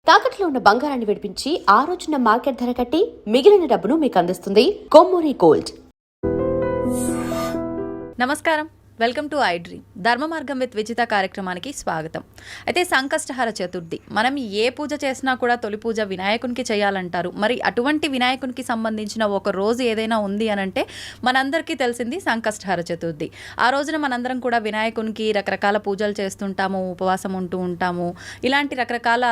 తాకట్లో ఉన్న బంగారాన్ని విడిపించి ఆ రోజున మార్కెట్ ధర కట్టి మిగిలిన డబ్బును మీకు అందిస్తుంది కొమ్మూరి గోల్డ్. నమస్కారం, వెల్కమ్ టు ఐ డ్రీమ్. ధర్మ మార్గం విత్ విజిత కార్యక్రమానికి స్వాగతం. అయితే సంకష్టహర చతుర్థి, మనం ఏ పూజ చేసినా కూడా తొలి పూజ వినాయకునికి చేయాలంటారు. మరి అటువంటి వినాయకునికి సంబంధించిన ఒక రోజు ఏదైనా ఉంది అనంటే మనందరికీ తెలిసింది సంకష్టహర చతుర్థి. ఆ రోజున మనందరం కూడా వినాయకునికి రకరకాల పూజలు చేస్తుంటాము, ఉపవాసం ఉంటూ ఉంటాము. ఇలాంటి రకరకాల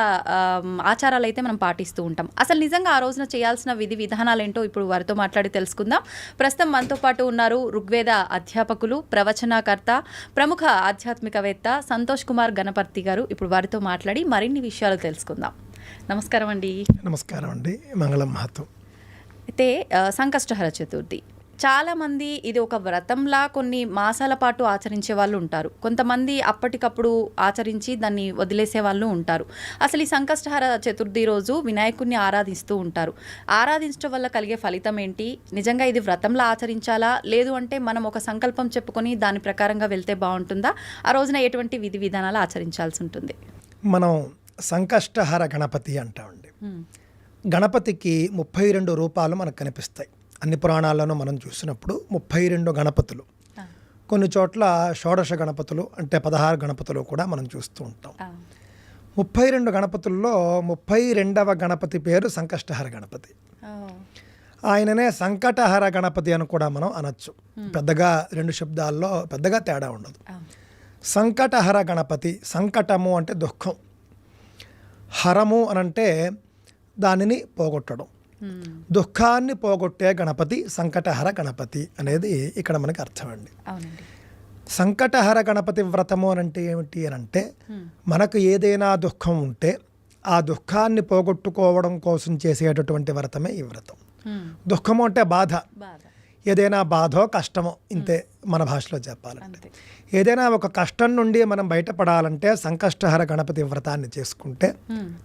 ఆచారాలు అయితే మనం పాటిస్తూ ఉంటాం. అసలు నిజంగా ఆ రోజున చేయాల్సిన విధి విధానాలు ఏంటో ఇప్పుడు వారితో మాట్లాడి తెలుసుకుందాం. ప్రస్తుతం మనతో పాటు ఉన్నారు ఋగ్వేద అధ్యాపకులు, ప్రవచనకర్త, ప్రముఖ ఆధ్యాత్మికవేత్త సంతోష్ కుమార్ గణపతి గారు. ఇప్పుడు వారితో మాట్లాడి మరిన్ని విషయాలు తెలుసుకుందాం. నమస్కారం అండి. నమస్కారం అండి. మంగళం మహత్వం. అయితే సంకష్టహర చతుర్థి చాలామంది ఇది ఒక వ్రతంలా కొన్ని మాసాల పాటు ఆచరించే వాళ్ళు ఉంటారు. కొంతమంది అప్పటికప్పుడు ఆచరించి దాన్ని వదిలేసే వాళ్ళు ఉంటారు. అసలు ఈ సంకష్టహర చతుర్థి రోజు వినాయకుడిని ఆరాధిస్తూ ఉంటారు. ఆరాధించడం వల్ల కలిగే ఫలితం ఏంటి? నిజంగా ఇది వ్రతంలా ఆచరించాలా, లేదు అంటే మనం ఒక సంకల్పం చెప్పుకొని దాని ప్రకారంగా వెళ్తే బాగుంటుందా? ఆ రోజున ఎటువంటి విధి విధానాలు ఆచరించాల్సి ఉంటుంది? మనం సంకష్టహర గణపతి అంటామండి. గణపతికి 32 రూపాలు మనకు కనిపిస్తాయి. అన్ని పురాణాలను మనం చూసినప్పుడు 32 గణపతులు, కొన్ని చోట్ల షోడశ గణపతులు అంటే 16 గణపతులు కూడా మనం చూస్తూ ఉంటాం. 32 గణపతుల్లో 32వ గణపతి పేరు సంకష్టహర గణపతి. ఆయననే సంకటహర గణపతి అని కూడా మనం అనొచ్చు. పెద్దగా 2 శబ్దాల్లో పెద్దగా తేడా ఉండదు. సంకటహర గణపతి, సంకటము అంటే దుఃఖం, హరము అనంటే దానిని పోగొట్టడం, దుఃఖాన్ని పోగొట్టే గణపతి సంకటహర గణపతి అనేది ఇక్కడ మనకి అర్థం అండి. సంకటహర గణపతి వ్రతము అనంటే ఏమిటి అని అంటే, మనకు ఏదైనా దుఃఖం ఉంటే ఆ దుఃఖాన్ని పోగొట్టుకోవడం కోసం చేసేటటువంటి వ్రతమే ఈ వ్రతం. దుఃఖము అంటే బాధ, ఏదైనా బాధో కష్టమో, ఇంతే మన భాషలో చెప్పాలంటే. ఏదైనా ఒక కష్టం నుండి మనం బయటపడాలంటే సంకష్టహర గణపతి వ్రతాన్ని చేసుకుంటే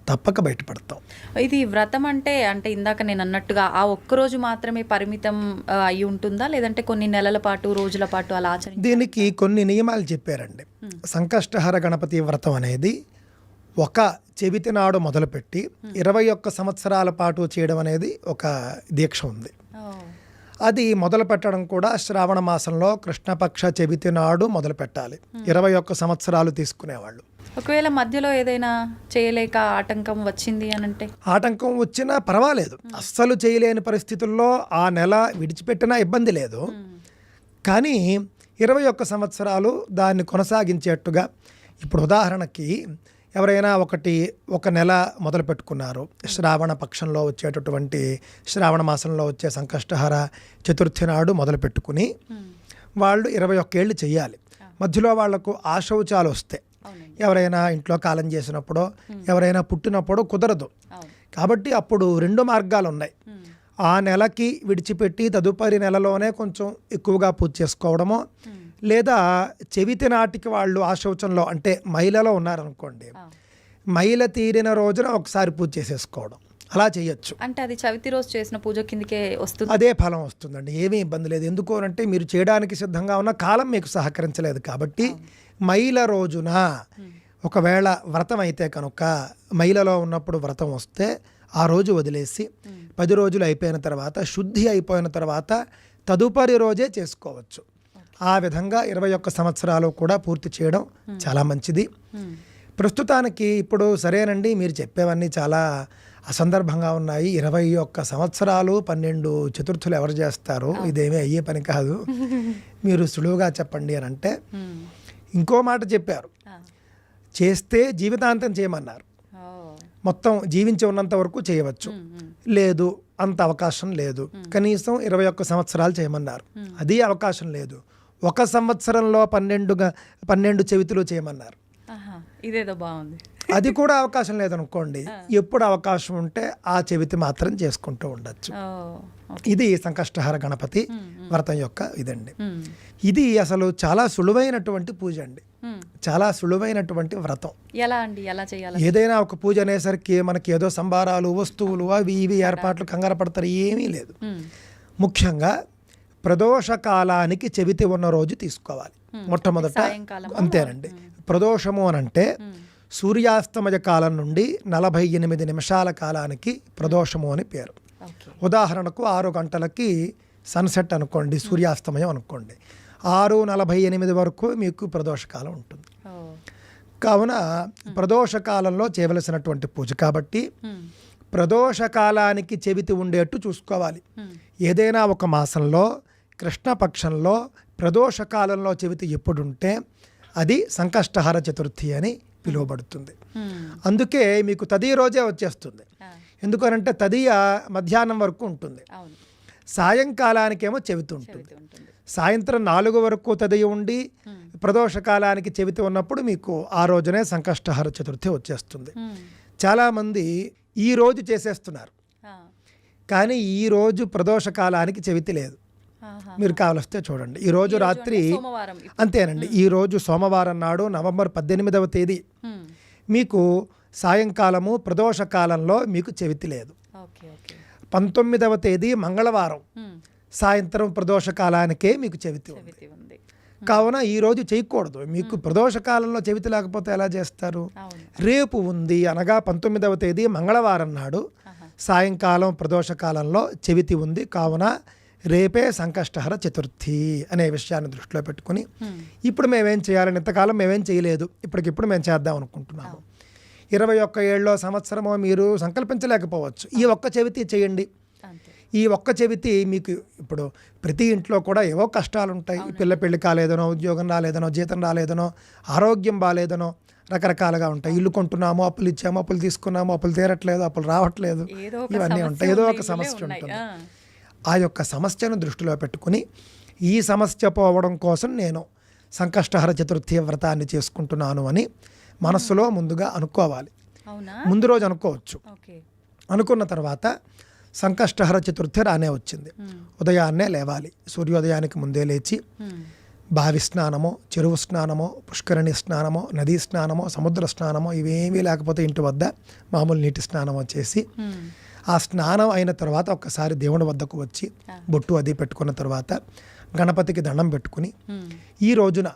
తప్పక బయటపడతాం. ఇది వ్రతం అంటే ఇందాక నేను అన్నట్టుగా ఆ ఒక్కరోజు మాత్రమే పరిమితం అయి ఉంటుందా, లేదంటే కొన్ని నెలల పాటు, రోజుల పాటు అలా ఆచరించాలి? దీనికి కొన్ని నియమాలు చెప్పారండి. సంకష్టహర గణపతి వ్రతం అనేది ఒక చెవితి నాడు మొదలుపెట్టి 21 సంవత్సరాల పాటు చేయడం అనేది ఒక దీక్ష ఉంది. అది మొదలు పెట్టడం కూడా శ్రావణ మాసంలో కృష్ణపక్ష చెవితి నాడు మొదలు పెట్టాలి. 21 సంవత్సరాలు తీసుకునేవాళ్ళు. ఒకవేళ మధ్యలో ఏదైనా చేయలేక ఆటంకం వచ్చింది అనంటే? ఆటంకం వచ్చినా పర్వాలేదు, అస్సలు చేయలేని పరిస్థితుల్లో ఆ నెల విడిచిపెట్టినా ఇబ్బంది లేదు. కానీ 21 సంవత్సరాలు దాన్ని కొనసాగించేట్టుగా, ఇప్పుడు ఉదాహరణకి ఎవరైనా ఒక నెల మొదలు పెట్టుకున్నారు, శ్రావణ పక్షంలో వచ్చేటటువంటి శ్రావణ మాసంలో వచ్చే సంకష్టహర చతుర్థి నాడు మొదలు పెట్టుకుని వాళ్ళు 21 ఏళ్ళు చెయ్యాలి. మధ్యలో వాళ్లకు ఆశౌచాలు వస్తాయి. ఎవరైనా ఇంట్లో కాలం చేసినప్పుడో, ఎవరైనా పుట్టినప్పుడో కుదరదు. కాబట్టి అప్పుడు 2 మార్గాలు ఉన్నాయి. ఆ నెలకి విడిచిపెట్టి తదుపరి నెలలోనే కొంచెం ఎక్కువగా పూజ చేసుకోవడమో, లేదా చెవితి నాటికి వాళ్ళు ఆశౌచంలో అంటే మైలలో ఉన్నారనుకోండి, మైల తీరిన రోజున ఒకసారి పూజ చేసేసుకోవడం, అలా చేయొచ్చు. అంటే అది చవితి రోజు చేసిన పూజ కిందకే వస్తుంది, అదే ఫలం వస్తుందండి. ఏమీ ఇబ్బంది లేదు. ఎందుకు అంటే మీరు చేయడానికి సిద్ధంగా ఉన్న కాలం మీకు సహకరించలేదు కాబట్టి మైల రోజున ఒకవేళ వ్రతం అయితే కనుక మైలలో ఉన్నప్పుడు వ్రతం వస్తే ఆ రోజు వదిలేసి 10 రోజులు అయిపోయిన తర్వాత, శుద్ధి అయిపోయిన తర్వాత తదుపరి రోజే చేసుకోవచ్చు. ఆ విధంగా 21 సంవత్సరాలు కూడా పూర్తి చేయడం చాలా మంచిది. ప్రస్తుతానికి ఇప్పుడు సరేనండి, మీరు చెప్పేవన్నీ చాలా అసందర్భంగా ఉన్నాయి. 21 సంవత్సరాలు 12 చతుర్థులు ఎవరు చేస్తారు? ఇదేమీ అయ్యే పని కాదు, మీరు సులువుగా చెప్పండి అని అంటే, ఇంకో మాట చెప్పారు. చేస్తే జీవితాంతం చేయమన్నారు. మొత్తం జీవించి ఉన్నంత వరకు చేయవచ్చు. లేదు, అంత అవకాశం లేదు, కనీసం 21 సంవత్సరాలు చేయమన్నారు. అది అవకాశం లేదు, 1 సంవత్సరంలో 12 చెవితులు చేయమన్నారు. ఇదేదో బాగుంది. అది కూడా అవకాశం లేదనుకోండి, ఎప్పుడు అవకాశం ఉంటే ఆ చెవితి మాత్రం చేసుకుంటూ ఉండొచ్చు. ఇది సంకష్టహర గణపతి వ్రతం యొక్క ఇదండి. ఇది అసలు చాలా సులువైనటువంటి పూజ అండి, చాలా సులువైనటువంటి వ్రతం. ఎలా అండి, ఎలా చేయాలి? ఏదైనా ఒక పూజ అనేసరికి మనకి ఏదో సంబారాలు, వస్తువులు, అవి ఇవి ఏర్పాట్లు కంగారు పడతారు, ఏమీ లేదు. ముఖ్యంగా ప్రదోష కాలానికి చెవితి ఉన్న రోజు తీసుకోవాలి మొట్టమొదట. అంతేనండి. ప్రదోషము అని అంటే సూర్యాస్తమయ కాలం నుండి 48 నిమిషాల కాలానికి ప్రదోషము అని పేరు. ఓకే. ఉదాహరణకు 6 గంటలకి సన్సెట్ అనుకోండి, సూర్యాస్తమయం అనుకోండి, 6:48 వరకు మీకు ప్రదోషకాలం ఉంటుంది. ఓ. కావున ప్రదోషకాలంలో చేయవలసినటువంటి పూజ కాబట్టి ప్రదోషకాలానికి చెవితి ఉండేట్టు చూసుకోవాలి. ఏదైనా ఒక మాసంలో కృష్ణపక్షంలో ప్రదోషకాలంలో చెవితి ఎప్పుడుంటే అది సంకష్టహర చతుర్థి అని పిలువబడుతుంది. అందుకే మీకు తదియ రోజే వచ్చేస్తుంది. ఎందుకనంటే తదియ మధ్యాహ్నం వరకు ఉంటుంది, అవును. సాయంకాలానికేమో చెవితి ఉంటుంది. సాయంత్రం 4 వరకు తదియ ఉండి ప్రదోషకాలానికి చెవితి ఉన్నప్పుడు మీకు ఆ రోజునే సంకష్టహర చతుర్థి వచ్చేస్తుంది. చాలామంది ఈ రోజు చేసేస్తున్నారు, కానీ ఈ రోజు ప్రదోషకాలానికి చెవితి లేదు. మీరు కావలిస్తే చూడండి, ఈ రోజు రాత్రి అంతేనండి. ఈ రోజు సోమవారం నాడు నవంబర్ 18వ తేదీ మీకు సాయంకాలము ప్రదోషకాలంలో మీకు చెవితి లేదు. 19వ తేదీ మంగళవారం సాయంత్రం ప్రదోషకాలానికే మీకు చెవితి ఉంది. కావున ఈ రోజు చేయకూడదు. మీకు ప్రదోషకాలంలో చెవితి లేకపోతే ఎలా చేస్తారు? రేపు ఉంది అనగా 19వ తేదీ మంగళవారం నాడు సాయంకాలం ప్రదోషకాలంలో చెవితి ఉంది. కావున రేపే సంకష్టహర చతుర్థి అనే విషయాన్ని దృష్టిలో పెట్టుకుని ఇప్పుడు మేమేం చేయాలని, ఇంతకాలం మేమేం చేయలేదు, ఇప్పటికిప్పుడు మేము చేద్దాం అనుకుంటున్నాము. 21 ఏళ్ళలో సంవత్సరమో మీరు సంకల్పించలేకపోవచ్చు. ఈ ఒక్క చెవితి చేయండి. ఈ ఒక్క చెవితి మీకు ఇప్పుడు ప్రతి ఇంట్లో కూడా ఏవో కష్టాలు ఉంటాయి. పిల్ల పెళ్లి కాలేదనో, ఉద్యోగం రాలేదనో, జీతం రాలేదనో, ఆరోగ్యం బాగాలేదనో, రకరకాలుగా ఉంటాయి. ఇల్లు కొంటున్నాము, అప్పులు ఇచ్చాము, అప్పులు తీసుకున్నాము, అప్పులు తీరట్లేదు, అప్పులు రావట్లేదు, ఇవన్నీ ఉంటాయి. ఏదో ఒక సమస్య ఉంటుంది. ఆ యొక్క సమస్యను దృష్టిలో పెట్టుకుని ఈ సమస్య పోవడం కోసం నేను సంకష్టహర చతుర్థి వ్రతాన్ని చేసుకుంటున్నాను అని మనస్సులో ముందుగా అనుకోవాలి. ముందు రోజు అనుకోవచ్చు. అనుకున్న తర్వాత సంకష్టహర చతుర్థి రానే వచ్చింది. ఉదయాన్నే లేవాలి. సూర్యోదయానికి ముందే లేచి బావి స్నానమో, చెరువు స్నానమో, పుష్కరిణి స్నానమో, నదీ స్నానమో, సముద్ర స్నానమో, ఇవేమీ లేకపోతే ఇంటి వద్ద మామూలు నీటి స్నానమో చేసి ఆ స్నానం అయిన తర్వాత ఒక్కసారి దేవుని వద్దకు వచ్చి బొట్టు అది పెట్టుకున్న తర్వాత గణపతికి దండం పెట్టుకుని ఈ రోజున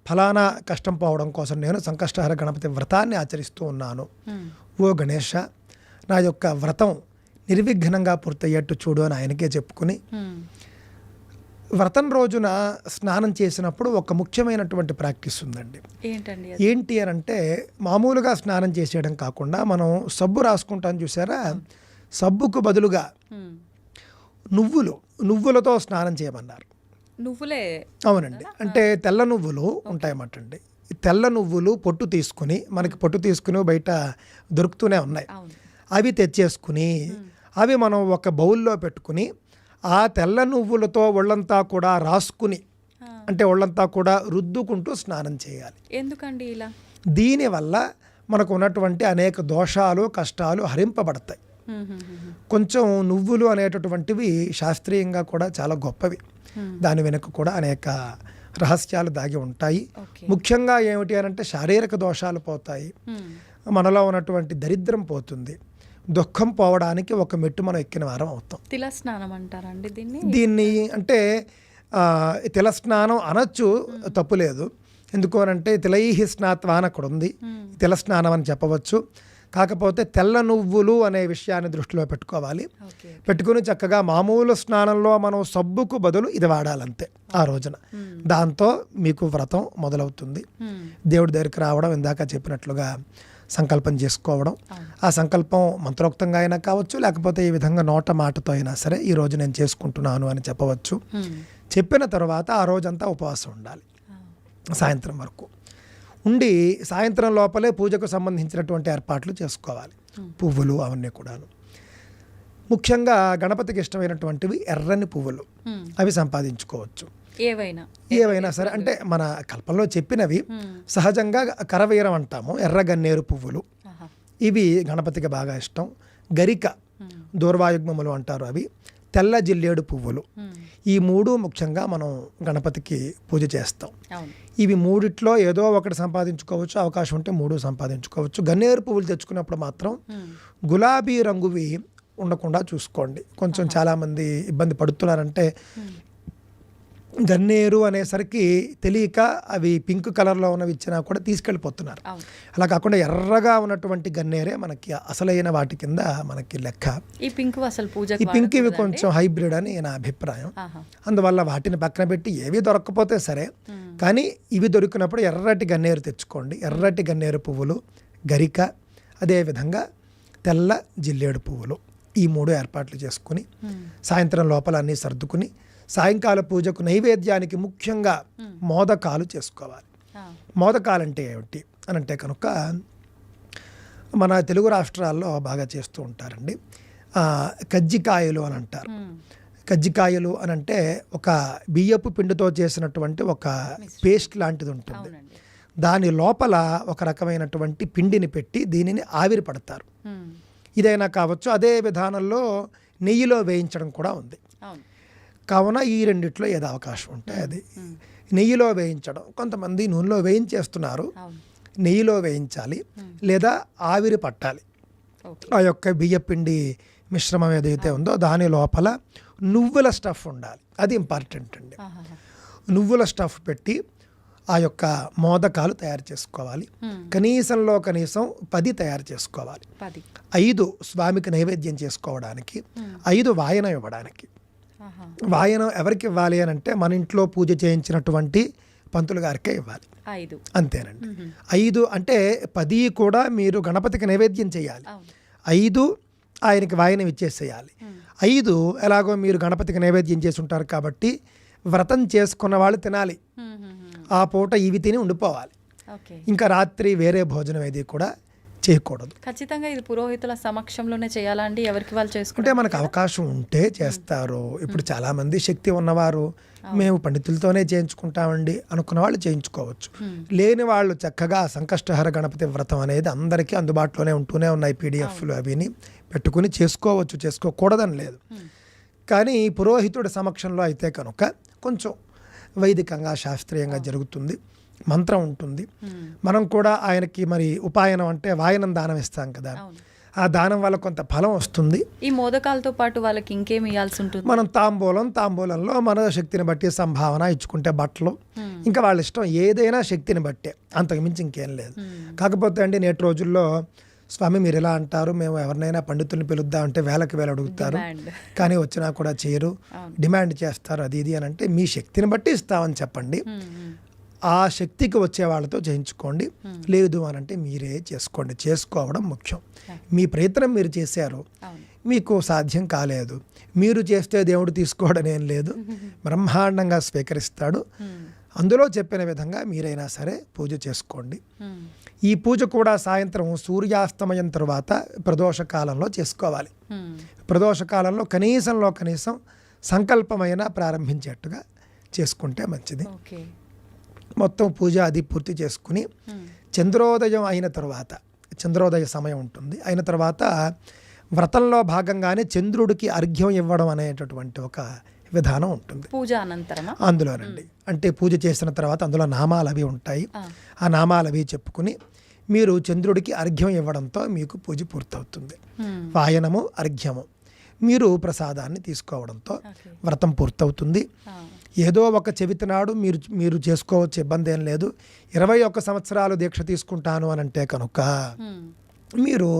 ఫలానా కష్టం పోవడం కోసం నేను సంకష్టహర గణపతి వ్రతాన్ని ఆచరిస్తూ ఉన్నాను. ఓ గణేష, నా యొక్క వ్రతం నిర్విఘ్నంగా పూర్తయ్యేట్టు చూడు అని ఆయనకే చెప్పుకుని వ్రతం రోజున స్నానం చేసినప్పుడు ఒక ముఖ్యమైనటువంటి ప్రాక్టీస్ ఉందండి. ఏంటి అని అంటే, మామూలుగా స్నానం చేసేయడం కాకుండా మనం సబ్బు రాసుకుంటాం చూసారా, సబ్బుకు బదులుగా నువ్వులతో స్నానం చేయమన్నారు. నువ్వులే? అవునండి. అంటే తెల్ల నువ్వులు ఉంటాయన్నమాటండి. తెల్ల నువ్వులు పొట్టు తీసుకుని, మనకి పొట్టు తీసుకుని బయట దొరుకుతూనే ఉన్నాయి, అవి తెచ్చేసుకుని అవి మనం ఒక బౌల్లో పెట్టుకుని ఆ తెల్ల నువ్వులతో ఒళ్ళంతా కూడా రాసుకుని, అంటే ఒళ్ళంతా కూడా రుద్దుకుంటూ స్నానం చేయాలి. ఎందుకండి ఇలా? దీనివల్ల మనకు ఉన్నటువంటి అనేక దోషాలు, కష్టాలు హరింపబడతాయి. కొంచెం నువ్వులు అనేటటువంటివి శాస్త్రీయంగా కూడా చాలా గొప్పవి. దాని వెనుక కూడా అనేక రహస్యాలు దాగి ఉంటాయి. ముఖ్యంగా ఏమిటి అని అంటే, శారీరక దోషాలు పోతాయి, మనలో ఉన్నటువంటి దరిద్రం పోతుంది, దుఃఖం పోవడానికి ఒక మెట్టు మనం ఎక్కిన వారం అవుతాం. తిల స్నానం అంటారండి దీన్ని? అంటే తిల స్నానం అనొచ్చు, తప్పులేదు. ఎందుకు అనంటే తిలైహి స్నాత్వా అని అక్కడ ఉంది, తిల స్నానం అని చెప్పవచ్చు. కాకపోతే తెల్ల నువ్వులు అనే విషయాన్ని దృష్టిలో పెట్టుకోవాలి. పెట్టుకుని చక్కగా మామూలు స్నానంలో మనం సబ్బుకు బదులు ఇది వాడాలంతే ఆ రోజున. దాంతో మీకు వ్రతం మొదలవుతుంది. దేవుడి దగ్గరికి రావడం, ఇందాక చెప్పినట్లుగా సంకల్పం చేసుకోవడం. ఆ సంకల్పం మంత్రోక్తంగా అయినా కావచ్చు, లేకపోతే ఈ విధంగా నోట మాటతో అయినా సరే ఈ రోజు నేను చేసుకుంటున్నాను అని చెప్పవచ్చు. చెప్పిన తర్వాత ఆ రోజంతా ఉపవాసం ఉండాలి. సాయంత్రం వరకు ఉండి సాయంత్రం లోపలే పూజకు సంబంధించినటువంటి ఏర్పాట్లు చేసుకోవాలి. పువ్వులు అవన్నీ కూడాను. ముఖ్యంగా గణపతికి ఇష్టమైనటువంటివి ఎర్రని పువ్వులు, అవి సంపాదించుకోవచ్చు. ఏవైనా సరే, అంటే మన కల్పంలో చెప్పినవి సహజంగా కరవీరం అంటాము, ఎర్రగన్నేరు పువ్వులు, ఇవి గణపతికి బాగా ఇష్టం. గరిక, దూర్వాయుగ్మములు అంటారు, అవి. తెల్ల జిల్లేడు పువ్వులు, ఈ మూడు ముఖ్యంగా మనం గణపతికి పూజ చేస్తాం. ఇవి మూడిట్లో ఏదో ఒకటి సంపాదించుకోవచ్చు, అవకాశం ఉంటే మూడు సంపాదించుకోవచ్చు. గన్నేరు పువ్వులు తెచ్చుకున్నప్పుడు మాత్రం గులాబీ రంగువి ఉండకుండా చూసుకోండి. కొంచెం చాలామంది ఇబ్బంది పడుతున్నారంటే గన్నేరు అనేసరికి తెలియక అవి పింక్ కలర్లో ఉన్నవి ఇచ్చినా కూడా తీసుకెళ్ళిపోతున్నారు. అవును. అలా కాకుండా ఎర్రగా ఉన్నటువంటి గన్నేరే మనకి అసలైన వాటి కింద మనకి లెక్క. ఈ పింక్ అసలు పూజ ఈ పింక్ ఇవి కొంచెం హైబ్రిడ్ అని నా అభిప్రాయం. అందువల్ల వాటిని పక్కన పెట్టి ఏవి దొరక్కపోతే సరే, కానీ ఇవి దొరికినప్పుడు ఎర్రటి గన్నేరు తెచ్చుకోండి. ఎర్రటి గన్నేరు పువ్వులు, గరిక, అదేవిధంగా తెల్ల జిల్లేడు పువ్వులు, ఈ 3 ఏర్పాట్లు చేసుకుని సాయంత్రం లోపల అన్నీ సర్దుకుని సాయంకాల పూజకు నైవేద్యానికి ముఖ్యంగా మోదకాలు చేసుకోవాలి. మోదకాలు అంటే ఏమిటి అని అంటే కనుక మన తెలుగు రాష్ట్రాల్లో బాగా చేస్తూ ఉంటారండి. కజ్జికాయలు అని అంటారు. కజ్జికాయలు అని అంటే ఒక బియ్యపు పిండితో చేసినటువంటి ఒక పేస్ట్ లాంటిది ఉంటుంది. దాని లోపల ఒక రకమైనటువంటి పిండిని పెట్టి దీనిని ఆవిరి పడతారు. ఇదైనా కావచ్చు. అదే విధానంలో నెయ్యిలో వేయించడం కూడా ఉంది. కావున ఈ రెండిట్లో ఏదో అవకాశం ఉంటే అది. నెయ్యిలో వేయించడం, కొంతమంది నూనెలో వేయించేస్తున్నారు, నెయ్యిలో వేయించాలి లేదా ఆవిరి పట్టాలి. ఆ యొక్క బియ్యపిండి మిశ్రమం ఏదైతే ఉందో దాని లోపల నువ్వుల స్టఫ్ ఉండాలి. అది ఇంపార్టెంట్ అండి. నువ్వుల స్టఫ్ పెట్టి ఆ యొక్క మోదకాలు తయారు చేసుకోవాలి. కనీసం 10 తయారు చేసుకోవాలి. 5 స్వామికి నైవేద్యం చేసుకోవడానికి, 5 వాయనం ఇవ్వడానికి. వాయనం ఎవరికి ఇవ్వాలి అని అంటే మన ఇంట్లో పూజ చేయించినటువంటి పంతులు గారికే ఇవ్వాలి. 5 అంతేనండి. 5 అంటే 10 కూడా మీరు గణపతికి నైవేద్యం చేయాలి. 5 ఆయనకి వాయనం ఇచ్చేసేయాలి. 5 ఎలాగో మీరు గణపతికి నైవేద్యం చేసి ఉంటారు కాబట్టి వ్రతం చేసుకున్న వాళ్ళు తినాలి. ఆ పూట ఇవి తిని ఉండిపోవాలి. ఇంకా రాత్రి వేరే భోజనం ఏది కూడా చేయకూడదు. ఖచ్చితంగా ఇది పురోహితుల సమక్షంలోనే చేయాలండి, ఎవరికి వాళ్ళు చేసుకుంటే మనకు అవకాశం ఉంటే చేస్తారు. ఇప్పుడు చాలా మంది శక్తి ఉన్నవారు మేము పండితులతోనే చేయించుకుంటామండి అనుకున్న వాళ్ళు చేయించుకోవచ్చు. లేని వాళ్ళు చక్కగా సంకష్టహర గణపతి వ్రతం అనేది అందరికీ అందుబాటులోనే ఉంటూనే ఉన్నాయి. పీడిఎఫ్లు అవిని పెట్టుకుని చేసుకోవచ్చు, చేసుకోకూడదని లేదు. కానీ పురోహితుడి సమక్షంలో అయితే కనుక కొంచెం వైదికంగా శాస్త్రీయంగా జరుగుతుంది. మంత్రం ఉంటుంది. మనం కూడా ఆయనకి మరి ఉపాయనం అంటే వాయనం దానం ఇస్తాం కదా, ఆ దానం వల్ల కొంత ఫలం వస్తుంది. ఈ మోదకాలతో పాటు వాళ్ళకి ఇంకేమి ఇవ్వాల్సి ఉంటుంది? మనం తాంబూలంలో మన శక్తిని బట్టి సంభావన ఇచ్చుకుంటే బట్టలు, ఇంకా వాళ్ళ ఇష్టం ఏదైనా శక్తిని బట్టే, అంతకు మించి ఇంకేం లేదు. కాకపోతే అండి నేటి రోజుల్లో స్వామి మీరు ఎలా అంటారు, మేము ఎవరినైనా పండితుల్ని పిలుద్దాం అంటే వేలకు వేలు అడుగుతారు, కానీ వచ్చినా కూడా చేయరు, డిమాండ్ చేస్తారు, అది ఇది అని అంటే మీ శక్తిని బట్టి ఇస్తామని చెప్పండి. ఆ శక్తికి వచ్చే వాళ్ళతో చేయించుకోండి. లేదు అని అంటే మీరే చేసుకోండి. చేసుకోవడం ముఖ్యం. మీ ప్రయత్నం మీరు చేశారు, మీకు సాధ్యం కాలేదు, మీరు చేస్తే దేవుడు తీసుకోవడం ఏం లేదు, బ్రహ్మాండంగా స్వీకరిస్తాడు. అందులో చెప్పిన విధంగా మీరైనా సరే పూజ చేసుకోండి. ఈ పూజ కూడా సాయంత్రం సూర్యాస్తమయం తర్వాత ప్రదోష కాలంలో చేసుకోవాలి. ప్రదోష కాలంలో కనీసం సంకల్పమైన ప్రారంభించేట్టుగా చేసుకుంటే మంచిది. మొత్తం పూజ అది పూర్తి చేసుకుని చంద్రోదయం అయిన తర్వాత, చంద్రోదయ సమయం ఉంటుంది, అయిన తర్వాత వ్రతంలో భాగంగానే చంద్రుడికి అర్ఘ్యం ఇవ్వడం అనేటటువంటి ఒక విధానం ఉంటుంది పూజ అనంతరం. అందులోనండి అంటే పూజ చేసిన తర్వాత అందులో నామాలు అవి ఉంటాయి. ఆ నామాలు అవి చెప్పుకుని మీరు చంద్రుడికి అర్ఘ్యం ఇవ్వడంతో మీకు పూజ పూర్తవుతుంది. వాయనము, అర్ఘ్యము, మీరు ప్రసాదాన్ని తీసుకోవడంతో వ్రతం పూర్తవుతుంది. ఏదో ఒక చెవితి నాడు మీరు చేసుకోవచ్చు, ఇబ్బంది ఏం లేదు. 21 సంవత్సరాలు దీక్ష తీసుకుంటాను అని అంటే కనుక మీరు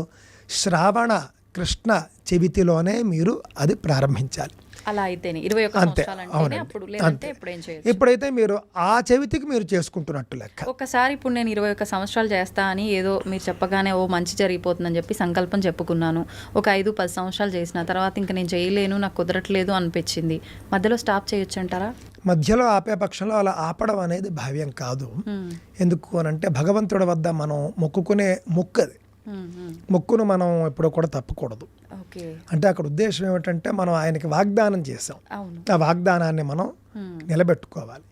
శ్రావణ కృష్ణ చెవితిలోనే మీరు అది ప్రారంభించాలి. అలా అయితేనే 21 సంవత్సరాలంటేనే అప్పుడు, లేదంటే ఇప్పుడు ఏం చేయొచ్చు. ఎప్పుడైతే మీరు ఆ చెవితికి మీరు చేసుకుంటున్నట్టు లెక్క. ఒకసారి ఇప్పుడు నేను 21 సంవత్సరాలు చేస్తా అని ఏదో మీరు చెప్పగానే ఓ మంచి జరిగిపోతుందని చెప్పి సంకల్పం చెప్పుకున్నాను. ఒక 5-10 సంవత్సరాలు చేసిన తర్వాత ఇంకా నేను చేయలేను, నాకు కుదరట్లేదు అనిపించింది, మధ్యలో స్టాప్ చేయొచ్చు అంటారా? మధ్యలో ఆపే పక్షంలో అలా ఆపడం అనేది భావ్యం కాదు. ఎందుకు అని అంటే భగవంతుడి వద్ద మనం మొక్కుకునే మొక్కది, మొక్కును మనం ఎప్పుడూ కూడా తప్పకూడదు. అంటే అక్కడ ఉద్దేశం ఏమిటంటే మనం ఆయనకి వాగ్దానం చేసాం, ఆ వాగ్దానాన్ని మనం నిలబెట్టుకోవాలి.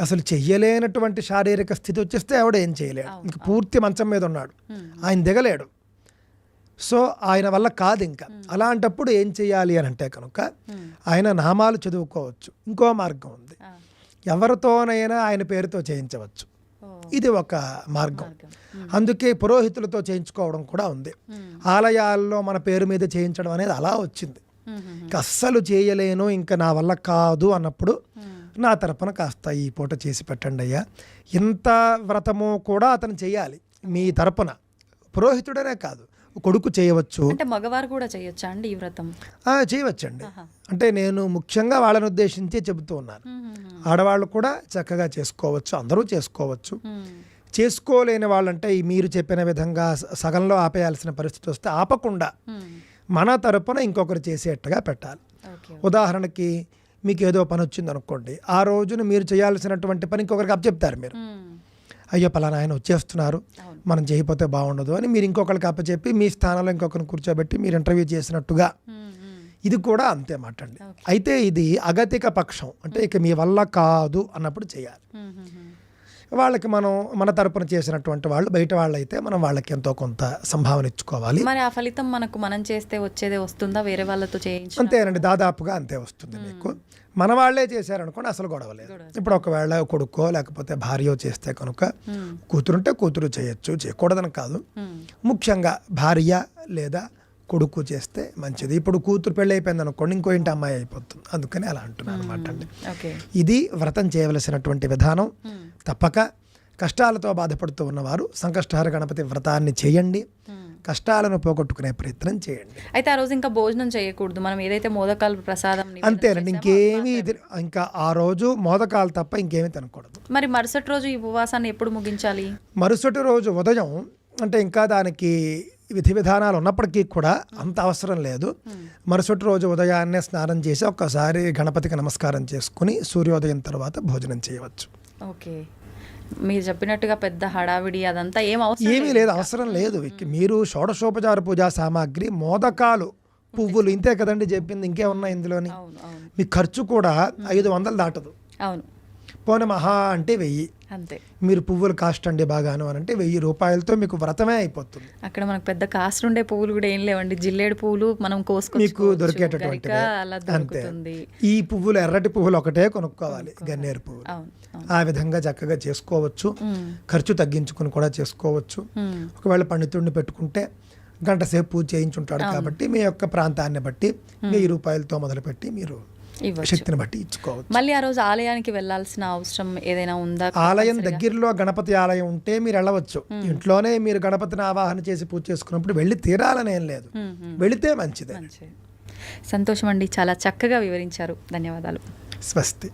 అసలు చెయ్యలేనటువంటి శారీరక స్థితి వచ్చేస్తే ఆవిడ ఏం చేయలేడు, ఇంక పూర్తి మంచం మీద ఉన్నాడు, ఆయన దిగలేడు, సో ఆయన వల్ల కాదు. ఇంకా అలాంటప్పుడు ఏం చేయాలి అని అంటే కనుక ఆయన నామాలు చదువుకోవచ్చు. ఇంకో మార్గం ఉంది, ఎవరితోనైనా ఆయన పేరుతో చేయించవచ్చు, ఇది ఒక మార్గం. అందుకే పురోహితులతో చేయించుకోవడం కూడా ఉంది. ఆలయాల్లో మన పేరు మీద చేయించడం అనేది అలా వచ్చింది. అస్సలు చేయలేను, ఇంకా నా వల్ల కాదు అన్నప్పుడు నా తరపున కాస్త ఈ పూట చేసి పెట్టండి అయ్యా. ఇంత వ్రతము కూడా అతను చేయాలి మీ తరపున, పురోహితుడనే కాదు, కొడుకు చేయవచ్చు. అంటే మగవారు కూడా చేయొచ్చా అండి ఈ వ్రతం? చేయవచ్చండి. అంటే నేను ముఖ్యంగా వాళ్ళని ఉద్దేశించి చెబుతూ ఉన్నాను. ఆడవాళ్ళు కూడా చక్కగా చేసుకోవచ్చు, అందరూ చేసుకోవచ్చు. చేసుకోలేని వాళ్ళంటే మీరు చెప్పిన విధంగా సగంలో ఆపేయాల్సిన పరిస్థితి వస్తే ఆపకుండా మన తరపున ఇంకొకరు చేసేట్టుగా పెట్టాలి. ఉదాహరణకి మీకు ఏదో పని వచ్చింది అనుకోండి, ఆ రోజున మీరు చేయాల్సినటువంటి పని ఇంకొకరికి అప్పచెప్తారు. మీరు అయ్యో పలానా ఆయన వచ్చేస్తున్నారు, మనం చేయకపోతే బాగుండదు అని మీరు ఇంకొకరికి అప్పచెప్పి మీ స్థానంలో ఇంకొకరిని కూర్చోబెట్టి మీరు ఇంటర్వ్యూ చేసినట్టుగా ఇది కూడా అంతే మాట అండి. అయితే ఇది అగతిక పక్షం, అంటే ఇక మీ వల్ల కాదు అన్నప్పుడు చేయాలి. వాళ్ళకి మనం మన తరపున చేసినటువంటి వాళ్ళు బయట వాళ్ళు అయితే మనం వాళ్ళకి ఎంతో కొంత సంభావన ఇచ్చుకోవాలి. మరి ఆ ఫలితం మనం చేస్తే వచ్చేదే వస్తుందా వేరే వాళ్ళతో చేయించి? అంతేనండి, దాదాపుగా అంతే వస్తుంది. మీకు మన వాళ్ళే చేశారనుకోండి అసలు గొడవలేదు. ఇప్పుడు ఒకవేళ కొడుకో లేకపోతే భార్యో చేస్తే కనుక కూతురుంటే కూతురు చేయొచ్చు, చేయకూడదని కాదు. ముఖ్యంగా భార్య లేదా కొడుకు చేస్తే మంచిది. ఇప్పుడు కూతురు పెళ్ళి అయిపోయింది అనుకోండి, ఇంకో ఇంటి అమ్మాయి అయిపోతుంది. అందుకని అలా అంటున్నాను అనమాట అండి. ఇది వ్రతం చేయవలసినటువంటి విధానం. తప్పక కష్టాలతో బాధపడుతూ ఉన్నవారు సంకష్టహర గణపతి వ్రతాన్ని చేయండి, కష్టాలను పోగొట్టుకునే ప్రయత్నం చేయండి. అయితే ఆ రోజు ఇంకా భోజనం చేయకూడదు, మనం ఏదైతే మోదకాలు ప్రసాదం అంతేనండి, ఇంకేమీ ఇంకా ఆ రోజు మోదకాలు తప్ప ఇంకేమీ తినకూడదు. మరి మరుసటి రోజు ఈ ఉపవాసాన్ని ఎప్పుడు ముగించాలి? మరుసటి రోజు ఉదయం, అంటే ఇంకా దానికి విధి విధానాలు ఉన్నప్పటికీ కూడా అంత అవసరం లేదు. మరుసటి రోజు ఉదయాన్నే స్నానం చేసి ఒక్కసారి గణపతికి నమస్కారం చేసుకుని సూర్యోదయం తర్వాత భోజనం చేయవచ్చు. ఓకే, మీరు చెప్పినట్టుగా పెద్ద హడావిడి అదంతా ఏమీ లేదు, అవసరం లేదు. మీరు షోడశోపచార పూజా సామాగ్రి, మోదకాలు, పువ్వులు, ఇంతే కదండి చెప్పింది, ఇంకేమున్నాయి ఇందులోని. మీ ఖర్చు కూడా 500 దాటదు. అవును, పోనీ మహా అంటే 1000 అంతే. మీరు పువ్వులు కాస్ట్ అండి బాగాను అని అంటే 1000 రూపాయలతో మీకు వ్రతమే అయిపోతుంది. అక్కడ మనకు పెద్ద కాస్ట్ ఉండే పువ్వులు కూడా ఏం లేవండి, జిల్లేడు పువ్వులు మనం మీకు దొరికేటటువంటి అంతే. ఈ పువ్వులు, ఎర్రటి పువ్వులు ఒకటే కొనుక్కోవాలి, గన్నేరు పువ్వులు. ఆ విధంగా చక్కగా చేసుకోవచ్చు. ఖర్చు తగ్గించుకుని కూడా చేసుకోవచ్చు. ఒకవేళ పండితుడిని పెట్టుకుంటే గంట సేపు పూజ చేయించుంటాడు కాబట్టి మీ యొక్క ప్రాంతాన్ని బట్టి 1000 రూపాయలతో మొదలుపెట్టి మీరు శక్తిని బట్టి ఇచ్చుకోవచ్చు. మళ్ళీ ఆ రోజు ఆలయానికి వెళ్ళాల్సిన అవసరం ఏదైనా ఉందా? ఆలయం దగ్గరలో గణపతి ఆలయం ఉంటే మీరు వెళ్ళవచ్చు. ఇంట్లోనే మీరు గణపతిని ఆవాహన చేసి పూజ చేసుకున్నప్పుడు వెళ్ళి తీరాలని ఏం లేదు, వెళితే మంచిదే. సంతోషం అండి, చాలా చక్కగా వివరించారు. ధన్యవాదాలు. స్వస్తి.